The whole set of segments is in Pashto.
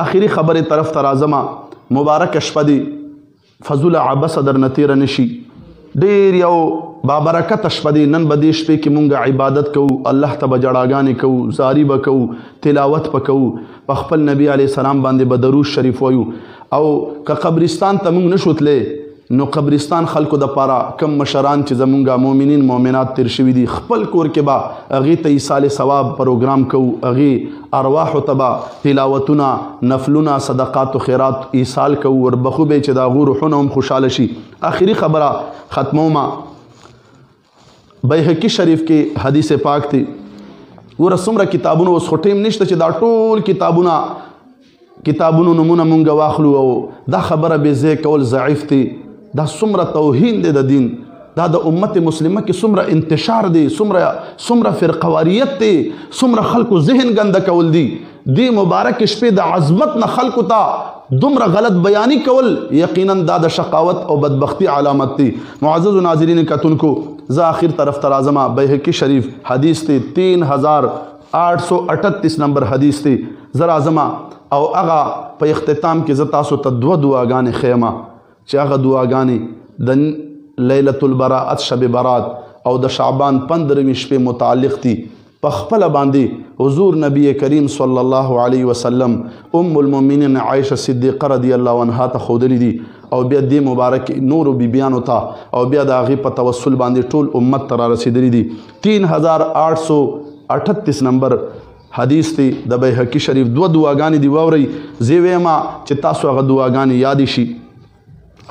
آخری خبر طرف ته راځم. مبارک شپه دی، فضول عبس در نتیره نشي. ډیر یو بابرکت شپه دی. نن به دې شپې کې مونږ عبادت کوو، الله ته به جړاګانې کوو، زاری به کوو، تلاوت به کوو، په خپل نبی علیه السلام باندې به درود شریف وایو. او که قبرستان ته مونږ نشو تللی نو قبرستان خلکو د پاره کم مشران چې زمونږ مؤمنین مؤمنات تیر شوي دي، خپل کور کې به هغې ته ایصال ثواب پروګرام کوو، هغې ارواحو ته به تلاوتونه، نفلونه، صدقات و خیرات ایصال کوو، وربخو به چې د هغو روحونه هم خوشحاله شي. آخري خبره ختمومه. بیهقي شریف کې حدیث پاک دی. ګوره څومره کتابونه، اوس خو ټیم نشته چې دا ټول کتابونو نمونه مونږ واخلو، او دا خبره بې ځای کول ضعیف دی. دا څومره توهین دی د دین، دا د امت مسلمه کې څومره انتشار دی، څومره فرقواریت دی، څومره خلکو ذهن ګنده کول دی. دی مبارک شپې د عظمت نه خلکو ته دومره غلط بیانی کول یقینا دا د شقاوت او بدبختی علامت دی. معزز ناظرین کتونکو، زه آخر طرف ته راځم. بیهقي شریف حدیث دی 3838 نمبر حدیث دی. زه راځم او هغه په اختتام کې زه تاسو ته دوه دعاګانې ښیم چې هغه دعاګانې د لیلة البراءت شب برات او د شعبان 15 شپې متعلق دي. په خپله باندې حضور نبی کریم صلی الله علیه وسلم ام المؤمنین عائشه صدیقه رضی الله عنها ته ښودلي دي، او بیا دې مبارک نورو بیبیانو ته او بیا د هغې په توسل باندې ټول امت ته را رسېدلي دي. 3838 نمبر حدیث دی د بیهقي شریف. دوه دعاګانې دی، واورئ. زه ویمه چې تاسو هغه دعاګانې یادې شي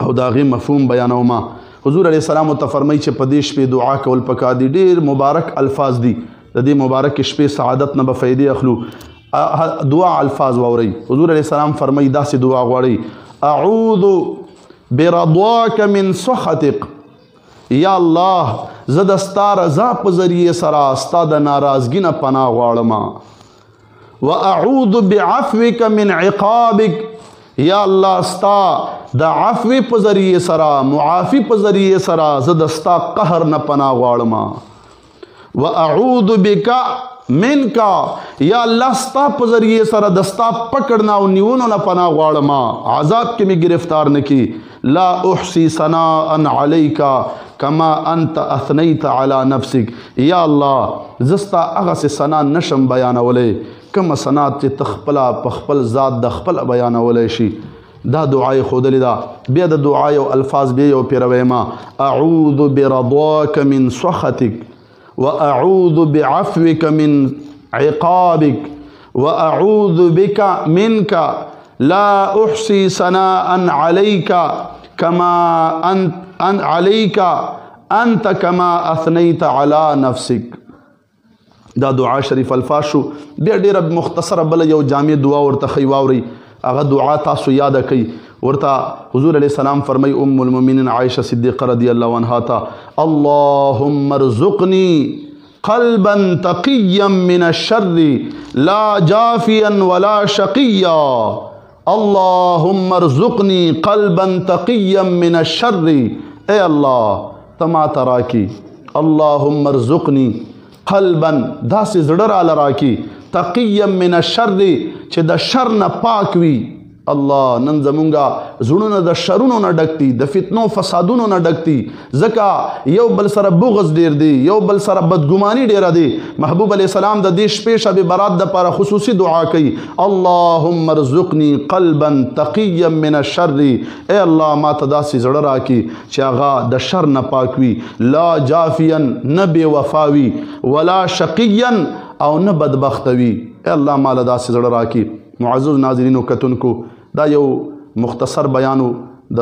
او د هغې مفهوم بیانومه. حضور علیه السلام ته فرمایي چې په دې شپې دعا کول پکار دي. ډېر مبارک الفاظ دي د دې مبارک شپې سعادت نه به فایدې اخلو. دعا الفاظ واورئ. حضور علیه السلام فرمایي داسې دعا غواړئ: اعوذ برضاک من سخطک. یا الله زه د ستا رضا په ذریعې سره ستا د ناراضګي نه پناه غواړم. واعوذ بعفوک من عقابک. یا الله ستا د عفو په ذریعې سره، معافي په ذریعې سره زه د ستا قهر نه پناه غواړم. واعوذ بک منک. یا الله ستا په ذریعې سره د ستا پکړ نه او نیونو نه پناه غواړم، عذاب کې مې گرفتار نه کی. لا احصي ثناء علیک کما انت اثنیت علی نفسک. یا الله زستا هغه څه ثنا نشم بیانولی کومه ثنا چې ته خپله په خپل ذات د خپل بیانولی شي. دا دعا یې ښودلې ده. بیا د دعا یو الفاظ بیا یو پرې ویما: اعوذ برضاک من سخطک واعوذ بعفوک من عقابک واعوذ بک منک لا احصي ثناء عليك كما انت كما اثنيت على نفسك. دا دعا شریف الفاظ شو. بیا ډیره مختصره بل یو جامع دعا ورته ښی، واورئ. هغه دعا تاسو یاده کوئ. ورته حضور علیه السلام فرمای ام المؤمنین عائشه صدیقه رضی الله عنها ته: اللهم ارزقني قلبا تقيا من الشر لا جافيا ولا شقيا. اللهم ارزقني قلبا تقيا من الشر. اے الله تما تراکی اللهم ارزقني قلبا داسې زړه راله راکي تقيا من الشر چې د شر نه پاک وي. الله نن زمونږه زړونه د شرونو نه ډک دي، د فتنو فسادونو نه ډک دي، ځکه یو بل سره بغض ډیر دی، یو بل سره بدګماني ډیره دی. محبوب علیه السلام د دې شپې شب برات دپاره خصوصي دعا کوي: اللهم ارزقني قلبا تقيا من الشر. اے الله ما ته داسې زړه راکړي چې هغه د شر نه پاک وي، لا جافیا نه بې وفا وي، ولا شقیا او نه بدبخته وي. اے الله ما له داسې زړه راکړي. معزز ناظرینو کتونکو، دا یو مختصر بیانو د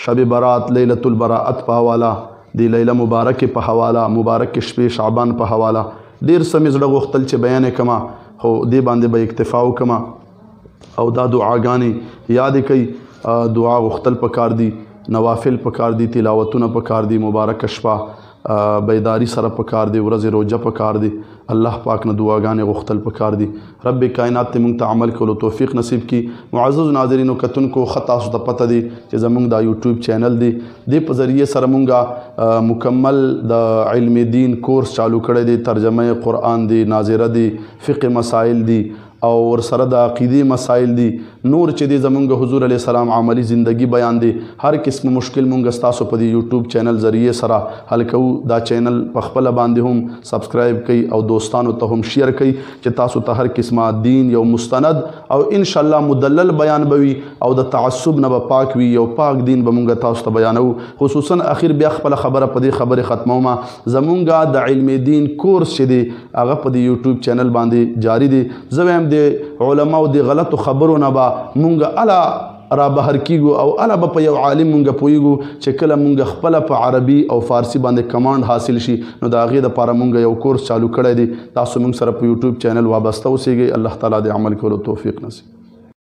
شب برات لیلة البراءت په حواله، د لیله مبارکې په حواله، مبارک شپې شعبان په حواله ډېر څه مې زړه غوښتل چې بیان یې کړمه، خو دې باندې به اکتفا وکړمه. او دا دعاګانې یادې کوئ. دعا غوښتل پکار دي، نوافل پکار دي، تلاوتونه پکار دي، مبارک شپه بیداری سره پکار دی، ورځې روجه پکار دی، الله پاک نه دعاګانې غوښتل پکار دي. رب کائنات ته موږ ته عمل کولو توفیق نصیب کی. معزز ناظرینو کتونکو، ښه تاسو ته پته دی چې زموږ دا یوټیوب چینل دی، دې په ذریعې سره موږ مکمل د علم دین کورس چالو کړی دی، ترجمه قرآن دی، ناظره دی، فقه مسائل دی، او ورسره د عقیدې مسایل دي نور چې دی زمونږ حضور علیه السلام عملی زندگی بیان دی هر قسم مشکل مونږ ستاسو په دې یوټیوب چینل ذریعے سره حل کوو دا چینل په خپله باندې هم سبسکرایب کوي او دوستانو ته هم شیر کوي چې تاسو ته هر قسمه دین یو مستند او انشاءالله مدلل بیان بوي او د تعصب نه به پاک وي یو پاک دین به مونږ تاسو ته بیانو خصوصا اخر بیا خپله خبره په دې خبرې ختمومه زمونږ د علم دین کورس چې دی هغه په دې یوټیوب چینل باندې جاری دی زه وایم د علماو د غلطو خبرو نه به مونږ اله را بهر کیږو او اله به په یو عالم مونږ پوهیږو چې کله مونږ خپله په عربي او فارسي باندې کمانډ حاصل شي نو د هغې دپاره مونږ یو کورس چالو کړی دی تاسو مونږ سره په یوټیوب چینل وابسته اوسیږئ الله تعالی د عمل کولو توفیق نصیب